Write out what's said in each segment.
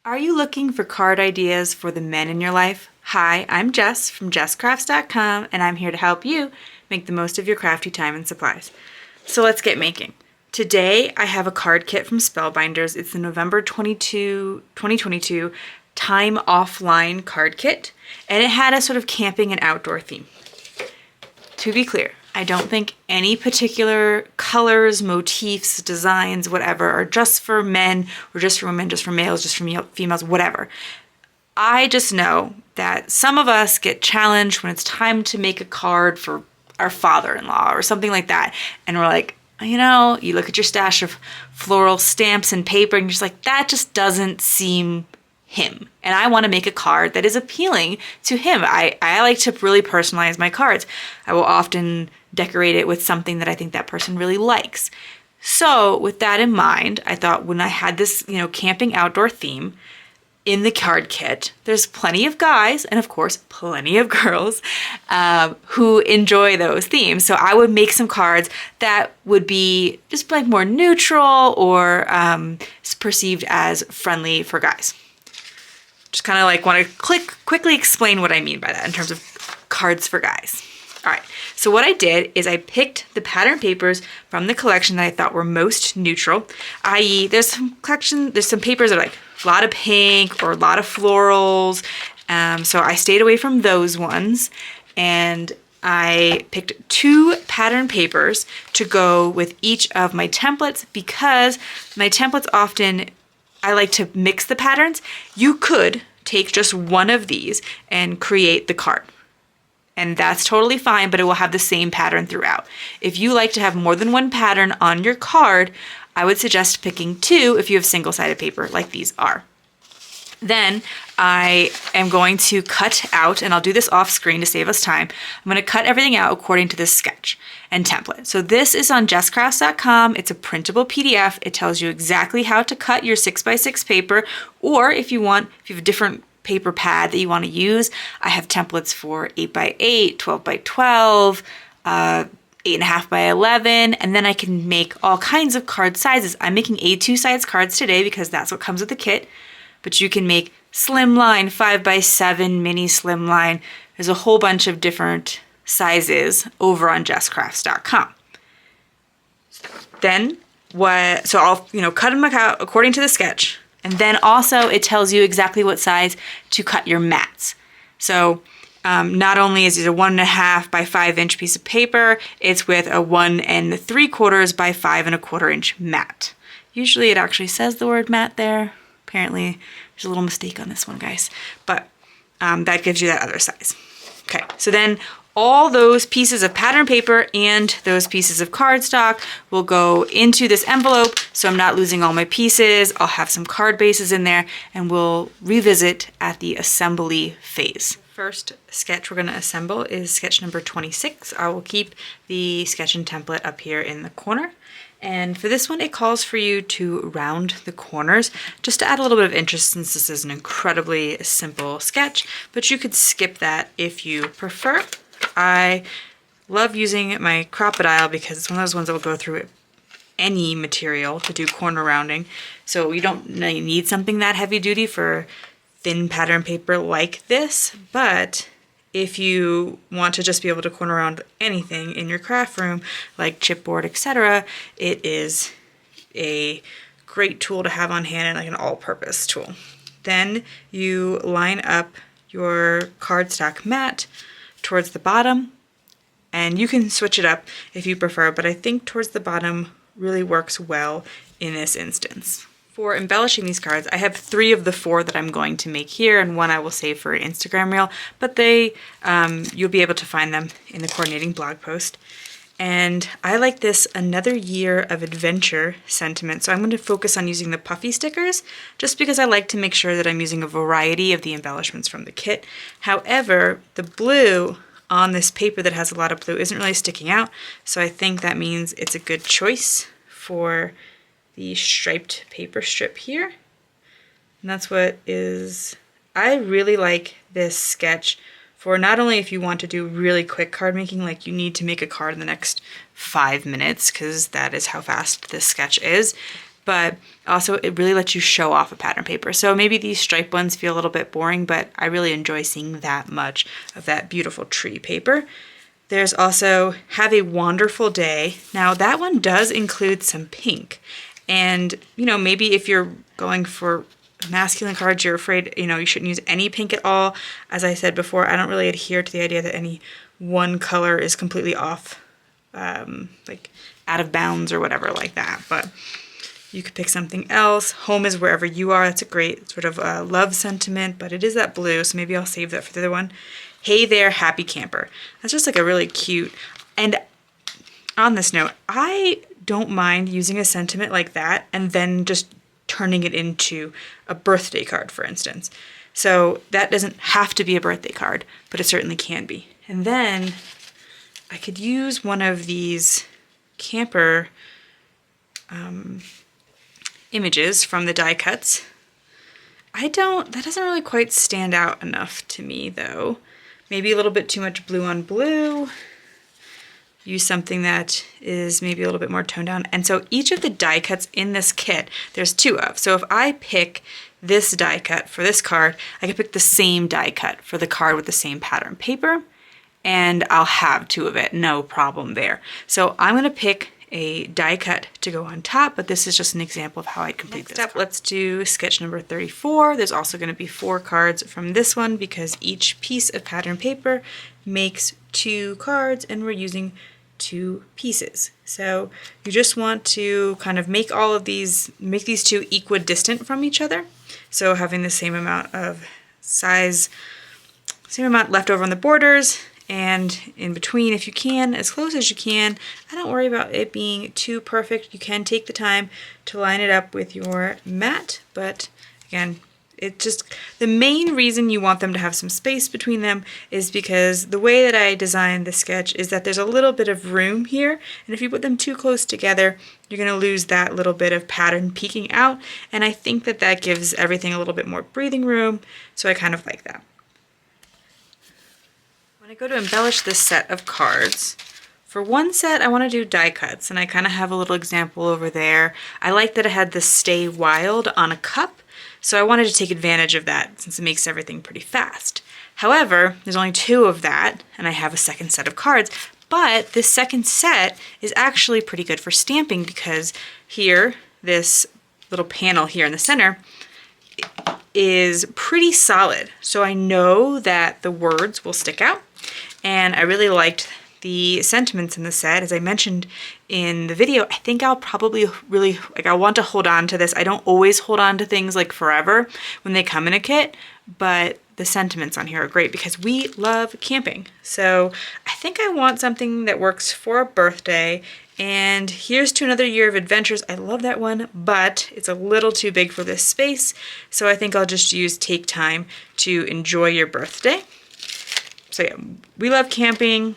Are you looking for card ideas for the men in your life? Hi, I'm Jess from JessCrafts.com, and I'm here to help you make the most of your crafty time and supplies. So let's get making. Today I have a card kit from Spellbinders. It's the November 2022 Time Offline card kit, and it had a sort of camping and outdoor theme. To be clear, I don't think any particular colors, motifs, designs, whatever, are just for men or just for women, just for males, just for females, whatever. I just know that some of us get challenged when it's time to make a card for our father-in-law or something like that. And we're like, you know, you look at your stash of floral stamps and paper and you're just like, that just doesn't seem him. And I want to make a card that is appealing to him. I like to really personalize my cards. I will often decorate it with something that I think that person really likes. So with that in mind, I thought when I had this, camping outdoor theme in the card kit, there's plenty of guys and of course plenty of girls who enjoy those themes. So I would make some cards that would be just like more neutral or perceived as friendly for guys. Just kind of like want to quickly explain what I mean by that in terms of cards for guys. All right, so what I did is I picked the pattern papers from the collection that I thought were most neutral, i.e. there's some papers that are like a lot of pink or a lot of florals, so I stayed away from those ones, and I picked 2 pattern papers to go with each of my templates because my templates often, I like to mix the patterns. You could take just one of these and create the card. And that's totally fine, but it will have the same pattern throughout. If you like to have more than one pattern on your card, I would suggest picking 2 if you have single-sided paper like these are. Then I am going to cut out, and I'll do this off screen to save us time, I'm going to cut everything out according to this sketch and template. So this is on jesscrafts.com. It's a printable PDF. It tells you exactly how to cut your 6x6 paper, or if you have a different paper pad that you want to use, I have templates for 8x8, 12x12, 8.5x11, and then I can make all kinds of card sizes. I'm making A2 size cards today because that's what comes with the kit, but you can make slimline, 5x7, mini slimline. There's a whole bunch of different sizes over on jesscrafts.com. Then so I'll cut them out according to the sketch. And then also it tells you exactly what size to cut your mats. So not only is it a 1.5 by 5 inch piece of paper, it's with a 1 3/4 by 5 1/4 inch mat. Usually it actually says the word mat there. Apparently there's a little mistake on this one, guys. But that gives you that other size. Okay, so then all those pieces of pattern paper and those pieces of cardstock will go into this envelope so I'm not losing all my pieces. I'll have some card bases in there and we'll revisit at the assembly phase. First sketch we're going to assemble is sketch number 26. I will keep the sketch and template up here in the corner. And for this one, it calls for you to round the corners just to add a little bit of interest since this is an incredibly simple sketch, but you could skip that if you prefer. I love using my Crop-A-Dile because it's one of those ones that will go through any material to do corner rounding. So you don't need something that heavy duty for thin pattern paper like this, but if you want to just be able to corner round anything in your craft room, like chipboard, etc., it is a great tool to have on hand and like an all-purpose tool. Then you line up your cardstock mat towards the bottom, and you can switch it up if you prefer, but I think towards the bottom really works well in this instance. For embellishing these cards, I have 3 of the 4 that I'm going to make here, and 1 I will save for an Instagram reel, but you'll be able to find them in the coordinating blog post. And I like this another year of adventure sentiment, so I'm going to focus on using the puffy stickers just because I like to make sure that I'm using a variety of the embellishments from the kit. However, the blue on this paper that has a lot of blue isn't really sticking out, so I think that means it's a good choice for the striped paper strip here. And that's what is, I really like this sketch for not only if you want to do really quick card making, like you need to make a card in the next 5 minutes, because that is how fast this sketch is. but also it really lets you show off a pattern paper. So maybe these stripe ones feel a little bit boring, but I really enjoy seeing that much of that beautiful tree paper. There's also Have a Wonderful Day. Now that one does include some pink. And, maybe if you're going for masculine cards, you're afraid, you shouldn't use any pink at all. As I said before, I don't really adhere to the idea that any one color is completely off, like out of bounds or whatever like that. But you could pick something else. Home is Wherever You Are. That's a great sort of love sentiment, but it is that blue, so maybe I'll save that for the other one. Hey There, Happy Camper. That's just like a really cute, and on this note, I don't mind using a sentiment like that and then just turning it into a birthday card, for instance. So that doesn't have to be a birthday card, but it certainly can be. And then I could use one of these camper images from the die cuts. That doesn't really quite stand out enough to me though. Maybe a little bit too much blue on blue. Use something that is maybe a little bit more toned down. And so each of the die cuts in this kit, there's 2 of. So if I pick this die cut for this card, I can pick the same die cut for the card with the same pattern paper, and I'll have 2 of it, no problem there. So I'm gonna pick a die cut to go on top, but this is just an example of how I'd complete this. Next up, let's do sketch number 34. There's also going to be 4 cards from this one because each piece of pattern paper makes 2 cards and we're using 2 pieces. So you just want to kind of make these 2 equidistant from each other. So having the same amount of size, same amount left over on the borders, and in between, if you can, as close as you can. I don't worry about it being too perfect. You can take the time to line it up with your mat, but again, the main reason you want them to have some space between them is because the way that I designed the sketch is that there's a little bit of room here, and if you put them too close together, you're going to lose that little bit of pattern peeking out, and I think that gives everything a little bit more breathing room, so I kind of like that. When I go to embellish this set of cards, for one set I want to do die cuts, and I kind of have a little example over there. I like that it had the Stay Wild on a cup, so I wanted to take advantage of that since it makes everything pretty fast. However, there's only 2 of that, and I have a second set of cards, but this second set is actually pretty good for stamping because here, this little panel here in the center, is pretty solid. So I know that the words will stick out. And I really liked the sentiments in the set. As I mentioned in the video, I think I'll probably really, I want to hold on to this. I don't always hold on to things like forever when they come in a kit, but the sentiments on here are great because we love camping. So I think I want something that works for a birthday. And here's to another year of adventures. I love that one, but it's a little too big for this space. So I think I'll just use Take Time to Enjoy Your Birthday. So yeah, we love camping.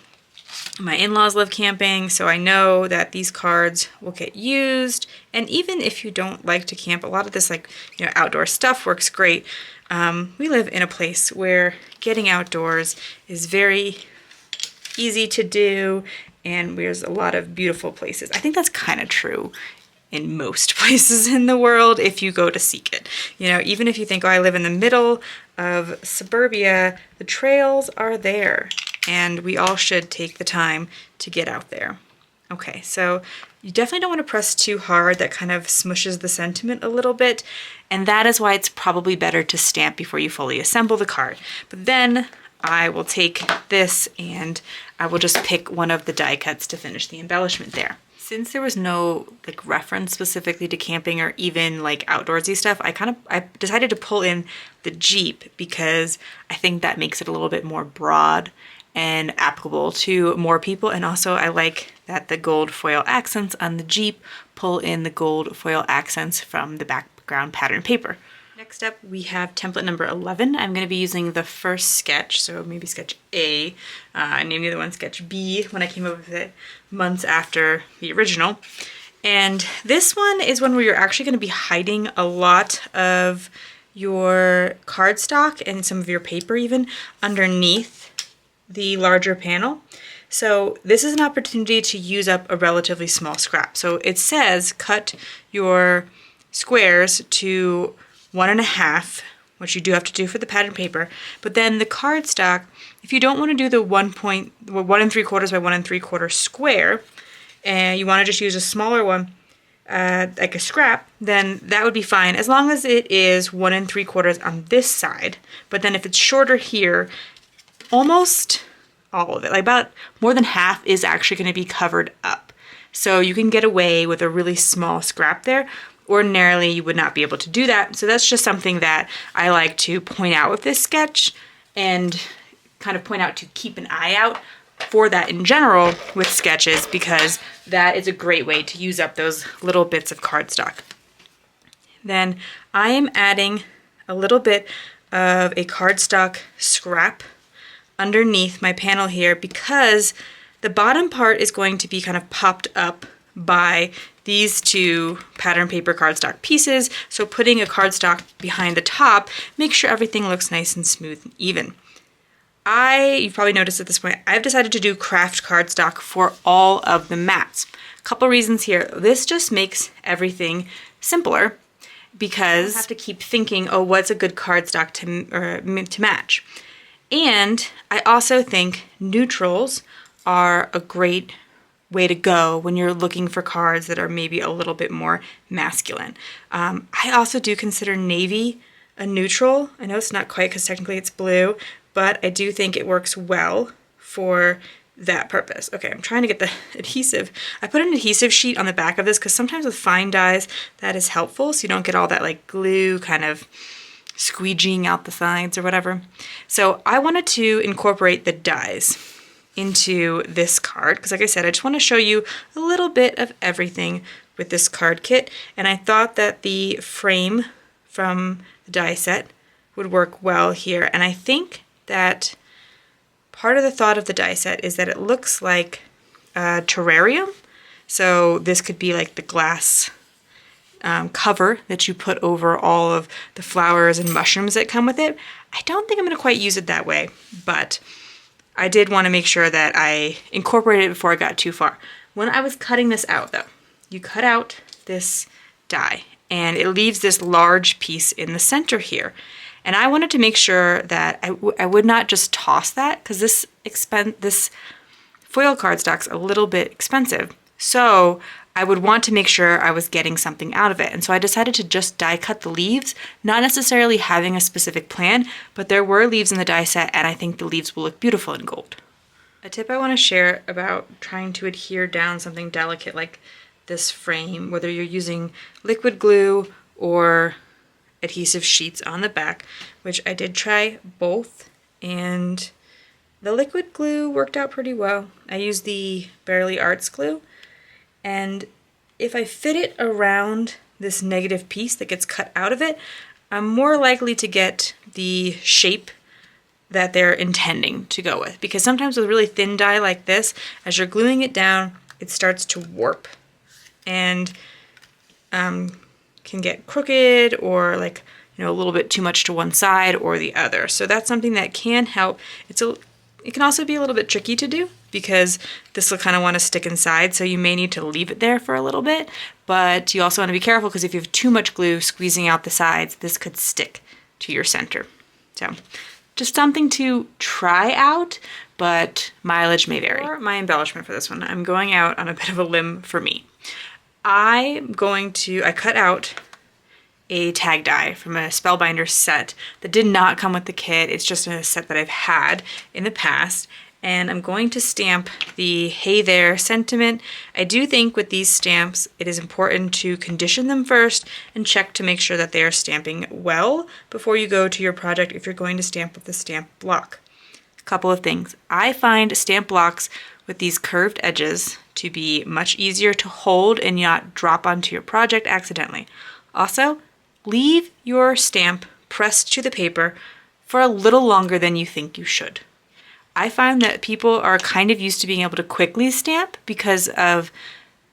My in-laws love camping, so I know that these cards will get used. And even if you don't like to camp, a lot of this outdoor stuff works great. We live in a place where getting outdoors is very easy to do, and there's a lot of beautiful places. I think that's kind of true in most places in the world if you go to seek it. Even if you think, oh, I live in the middle of suburbia, the trails are there, and we all should take the time to get out there. Okay, so you definitely don't want to press too hard. That kind of smushes the sentiment a little bit, and that is why it's probably better to stamp before you fully assemble the card. But then I will take this and I will just pick one of the die cuts to finish the embellishment there. Since there was no reference specifically to camping or even outdoorsy stuff, I decided to pull in the Jeep because I think that makes it a little bit more broad and applicable to more people. And also I like that the gold foil accents on the Jeep pull in the gold foil accents from the background pattern paper. Next up, we have template number 11. I'm going to be using the first sketch, so maybe sketch A. I named the other one sketch B when I came up with it months after the original. And this one is one where you're actually going to be hiding a lot of your cardstock and some of your paper even underneath the larger panel. So this is an opportunity to use up a relatively small scrap. So it says cut your squares to 1.5, which you do have to do for the pattern paper. But then the cardstock, if you don't want to do the 1 3/4 by 1 3/4 square, and you want to just use a smaller one, like a scrap, then that would be fine as long as it is 1 3/4 on this side. But then if it's shorter here, almost all of it, like about more than half, is actually going to be covered up. So you can get away with a really small scrap there. Ordinarily, you would not be able to do that. So that's just something that I like to point out with this sketch, and kind of point out to keep an eye out for that in general with sketches, because that is a great way to use up those little bits of cardstock. Then I am adding a little bit of a cardstock scrap underneath my panel here, because the bottom part is going to be kind of popped up by these two pattern paper cardstock pieces. So putting a cardstock behind the top makes sure everything looks nice and smooth and even. You've probably noticed at this point, I've decided to do craft cardstock for all of the mats. A couple reasons here. This just makes everything simpler, because I have to keep thinking, oh, what's a good cardstock to match? And I also think neutrals are a great way to go when you're looking for cards that are maybe a little bit more masculine. I also do consider navy a neutral. I know it's not quite, because technically it's blue, but I do think it works well for that purpose. Okay, I'm trying to get the adhesive. I put an adhesive sheet on the back of this because sometimes with fine dyes that is helpful, so you don't get all that like glue kind of squeegeeing out the sides or whatever. So I wanted to incorporate the dyes into this card, because like I said, I just want to show you a little bit of everything with this card kit, and I thought that the frame from the die set would work well here. And I think that part of the thought of the die set is that it looks like a terrarium. So this could be like the glass cover that you put over all of the flowers and mushrooms that come with it. I don't think I'm going to quite use it that way, but I did want to make sure that I incorporated it before I got too far. When I was cutting this out though, you cut out this die and it leaves this large piece in the center here. And I wanted to make sure that I would not just toss that, because this foil cardstock's a little bit expensive. So I would want to make sure I was getting something out of it. And so I decided to just die cut the leaves, not necessarily having a specific plan, but there were leaves in the die set, and I think the leaves will look beautiful in gold. A tip I want to share about trying to adhere down something delicate like this frame, whether you're using liquid glue or adhesive sheets on the back, which I did try both, and the liquid glue worked out pretty well. I used the Barely Arts glue, and if I fit it around this negative piece that gets cut out of it, I'm more likely to get the shape that they're intending to go with. Because sometimes with really thin dye like this, as you're gluing it down, it starts to warp and can get crooked, or like, you know, a little bit too much to one side or the other. So that's something that can help. It can also be a little bit tricky to do, because this will kind of want to stick inside, so you may need to leave it there for a little bit, but you also want to be careful, because if you have too much glue squeezing out the sides, this could stick to your center. So just something to try out, but mileage may vary. For my embellishment for this one, I'm going out on a bit of a limb for me. I cut out a tag die from a Spellbinders set that did not come with the kit. It's just a set that I've had in the past, and I'm going to stamp the "Hey There" sentiment. I do think with these stamps it is important to condition them first and check to make sure that they are stamping well before you go to your project if you're going to stamp with the stamp block. A couple of things. I find stamp blocks with these curved edges to be much easier to hold and not drop onto your project accidentally. Also, leave your stamp pressed to the paper for a little longer than you think you should. I find that people are kind of used to being able to quickly stamp because of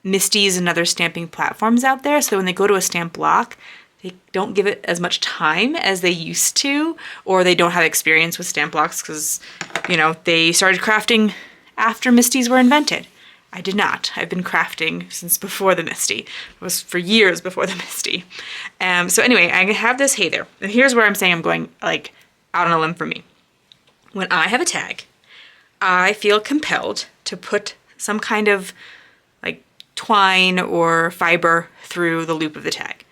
Misty's and other stamping platforms out there, so when they go to a stamp block, they don't give it as much time as they used to, or they don't have experience with stamp blocks because, you know, they started crafting after Misties were invented. I did not. I've been crafting since before the Misty. It was for years before the Misty. So anyway, I have this hey there. And here's where I'm saying I'm going like out on a limb for me. When I have a tag, I feel compelled to put some kind of like twine or fiber through the loop of the tag.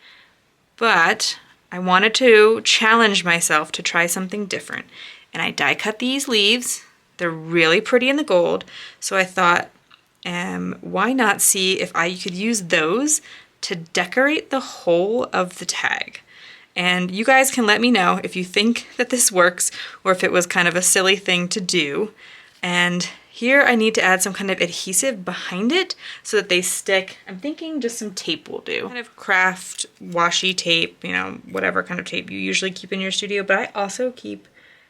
But I wanted to challenge myself to try something different. And I die cut these leaves. They're really pretty in the gold. So I thought, why not see if I could use those to decorate the whole of the tag. And you guys can let me know if you think that this works or if it was kind of a silly thing to do. And here I need to add some kind of adhesive behind it so that they stick. I'm thinking just some tape will do. Kind of craft washi tape, you know, whatever kind of tape you usually keep in your studio, but I also keep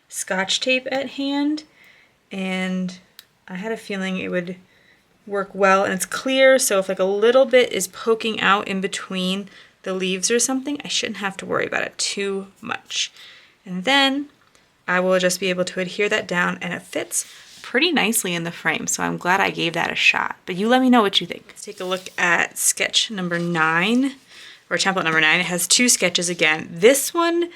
Scotch tape at hand, and I had a feeling it would work well, and it's clear, so if like a little bit is poking out in between the leaves or something, I shouldn't have to worry about it too much. And then I will just be able to adhere that down, and it fits pretty nicely in the frame, so I'm glad I gave that a shot. But you let me know what you think. Let's take a look at sketch number 9, or template number 9. It has 2 sketches again. This one,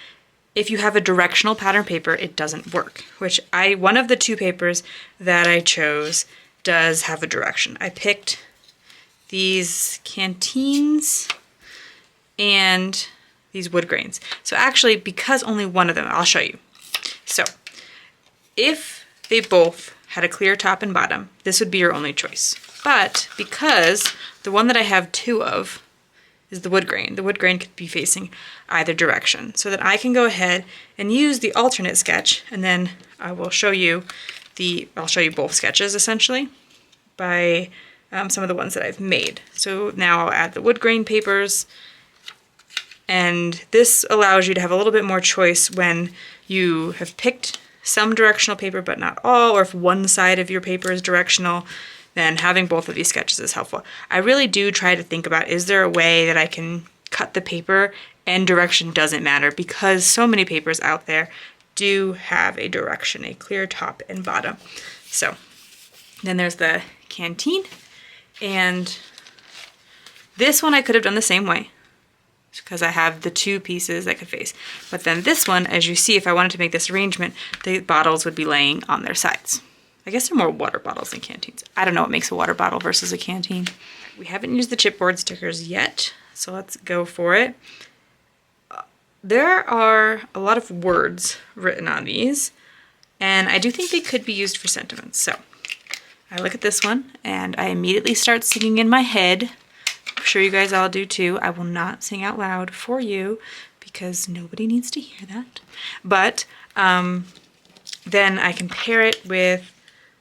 if you have a directional pattern paper, it doesn't work, which one of the 2 papers that I chose does have a direction. I picked these canteens and these wood grains. So actually, because only one of them, I'll show you. So if they both had a clear top and bottom, this would be your only choice. But because the one that I have 2 of is the wood grain could be facing either direction. So that I can go ahead and use the alternate sketch, and then I will show you I'll show you both sketches essentially by some of the ones that I've made. So now I'll add the wood grain papers, and this allows you to have a little bit more choice when you have picked some directional paper but not all, or if one side of your paper is directional, then having both of these sketches is helpful. I really do try to think about, is there a way that I can cut the paper and direction doesn't matter, because so many papers out there do have a direction, a clear top and bottom. So then there's the canteen, and this one I could have done the same way because I have the 2 pieces that could face. But then this one, as you see, if I wanted to make this arrangement, the bottles would be laying on their sides. I guess they're more water bottles than canteens. I don't know what makes a water bottle versus a canteen. We haven't used the chipboard stickers yet, so let's go for it. There are a lot of words written on these, and I do think they could be used for sentiments. So I look at this one, and I immediately start singing in my head. I'm sure you guys all do too. I will not sing out loud for you because nobody needs to hear that. But then I can pair it with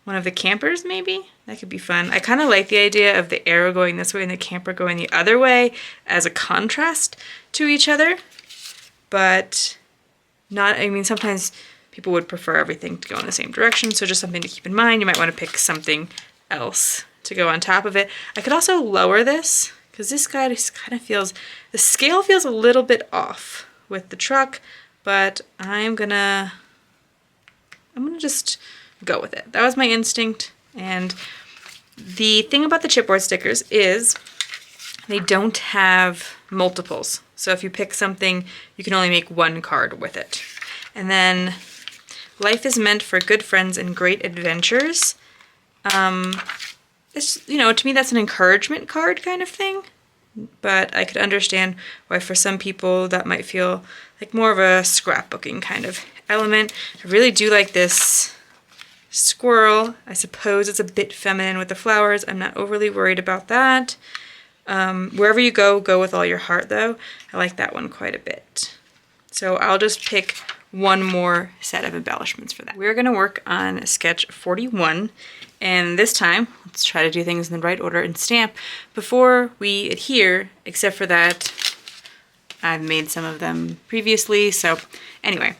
one of the campers maybe. That could be fun. I kind of like the idea of the arrow going this way and the camper going the other way as a contrast to each other. But sometimes people would prefer everything to go in the same direction, so just something to keep in mind. You might want to pick something else to go on top of it. I could also lower this, because this guy just kind of feels, the scale feels a little bit off with the truck, but I'm gonna just go with it. That was my instinct, and the thing about the chipboard stickers is they don't have multiples. So if you pick something, you can only make 1 card with it. And then life is meant for good friends and great adventures. It's, to me that's an encouragement card kind of thing. But I could understand why for some people that might feel like more of a scrapbooking kind of element. I really do like this squirrel. I suppose it's a bit feminine with the flowers. I'm not overly worried about that. Wherever you go, go with all your heart though. I like that one quite a bit. So I'll just pick one more set of embellishments for that. We're gonna work on sketch 41, and this time, let's try to do things in the right order and stamp before we adhere, except for that I've made some of them previously. So anyway,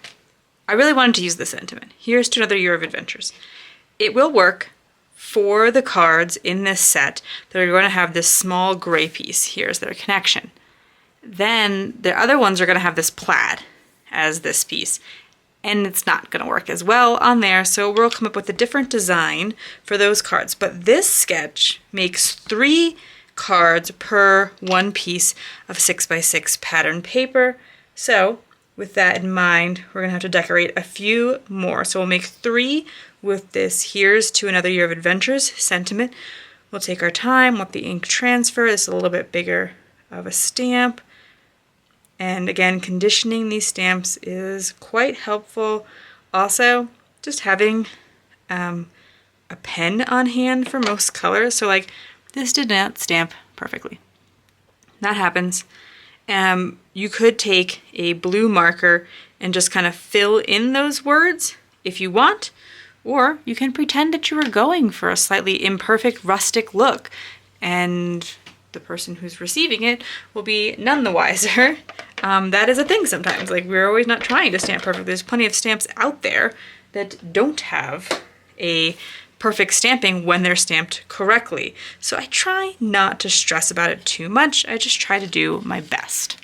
I really wanted to use the sentiment. Here's to another year of adventures. It will work for the cards in this set that are going to have this small gray piece here as their connection. Then the other ones are going to have this plaid as this piece. and it's not gonna work as well on there, so we'll come up with a different design for those cards. But this sketch makes 3 cards per 1 piece of 6x6 pattern paper. So with that in mind, we're gonna have to decorate a few more. So we'll make 3 with this "Here's to Another Year of Adventures" sentiment. We'll take our time, let the ink transfer. This is a little bit bigger of a stamp. And again, conditioning these stamps is quite helpful. Also, just having a pen on hand for most colors. So like, this did not stamp perfectly. That happens. You could take a blue marker and just kind of fill in those words if you want, or you can pretend that you were going for a slightly imperfect rustic look, and the person who's receiving it will be none the wiser. That is a thing sometimes. Like, we're always not trying to stamp perfect. There's plenty of stamps out there that don't have a perfect stamping when they're stamped correctly. So I try not to stress about it too much. I just try to do my best.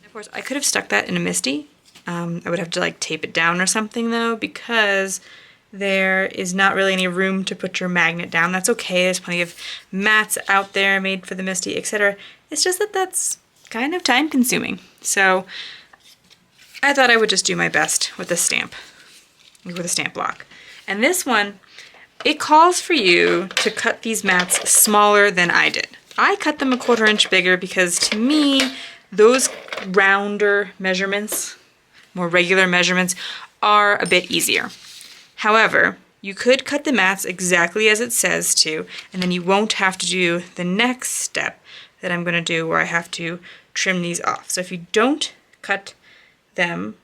Of course, I could have stuck that in a MISTI. I would have to like tape it down or something though, because there is not really any room to put your magnet down. That's okay. There's plenty of mats out there made for the MISTI, etc. It's just that that's kind of time consuming. So I thought I would just do my best with a stamp, with a stamp block. And this one, it calls for you to cut these mats smaller than I did. I cut them 1/4 inch bigger because to me, those rounder measurements, more regular measurements, are a bit easier. However, you could cut the mats exactly as it says to, and then you won't have to do the next step that I'm gonna do where I have to trim these off. So if you don't cut them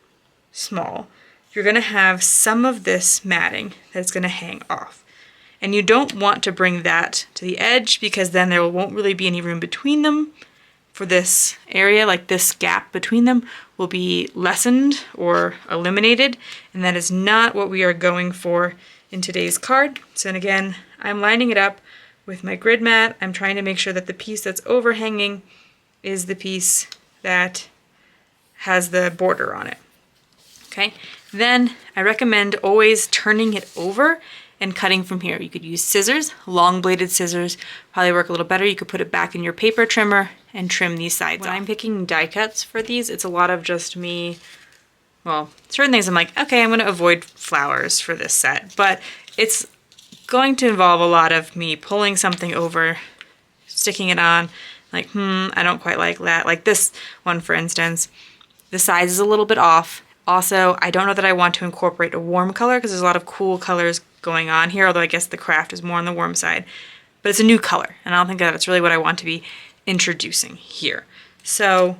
small, you're gonna have some of this matting that's gonna hang off. And you don't want to bring that to the edge because then there won't really be any room between them for this area. Like, this gap between them will be lessened or eliminated, and that is not what we are going for in today's card. So and again, I'm lining it up with my grid mat. I'm trying to make sure that the piece that's overhanging is the piece that has the border on it. Okay, then I recommend always turning it over and cutting from here. You could use scissors, long bladed scissors, probably work a little better. You could put it back in your paper trimmer and trim these sides off. When I'm picking die cuts for these, it's a lot of just me, well, certain things I'm like, okay, I'm gonna avoid flowers for this set, but it's going to involve a lot of me pulling something over, sticking it on, like, I don't quite like that. Like this one, for instance, the size is a little bit off. Also, I don't know that I want to incorporate a warm color because there's a lot of cool colors going on here, although I guess the craft is more on the warm side. But it's a new color, and I don't think that that's really what I want to be introducing here. So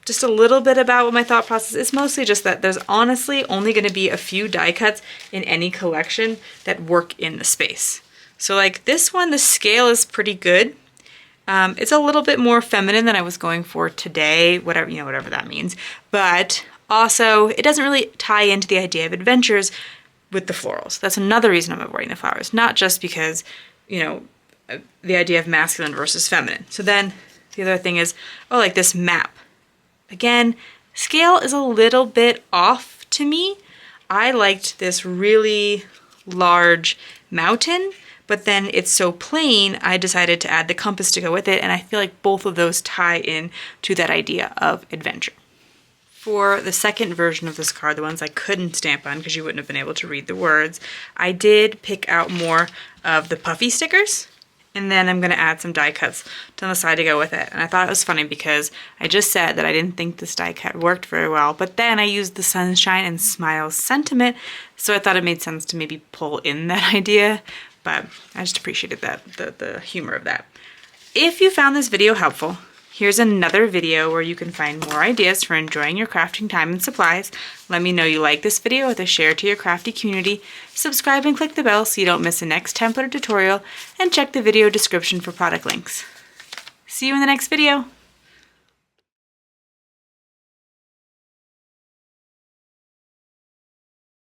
just a little bit about what my thought process is. Mostly just that there's honestly only going to be a few die cuts in any collection that work in the space. So like this one, the scale is pretty good. It's a little bit more feminine than I was going for today, whatever, you know, whatever that means. But also, it doesn't really tie into the idea of adventures with the florals. That's another reason I'm avoiding the flowers, not just because, you know, the idea of masculine versus feminine. So then the other thing is, oh, like this map. Again, scale is a little bit off to me. I liked this really large mountain, but then it's so plain, I decided to add the compass to go with it, and I feel like both of those tie in to that idea of adventure. For the second version of this card, the ones I couldn't stamp on because you wouldn't have been able to read the words, I did pick out more of the puffy stickers, and then I'm going to add some die cuts to the side to go with it. And I thought it was funny because I just said that I didn't think this die cut worked very well, but then I used the sunshine and smiles sentiment, so I thought it made sense to maybe pull in that idea, but I just appreciated that, the humor of that. If you found this video helpful, here's another video where you can find more ideas for enjoying your crafting time and supplies. Let me know you like this video with a share to your crafty community. Subscribe and click the bell so you don't miss the next template or tutorial, and check the video description for product links. See you in the next video.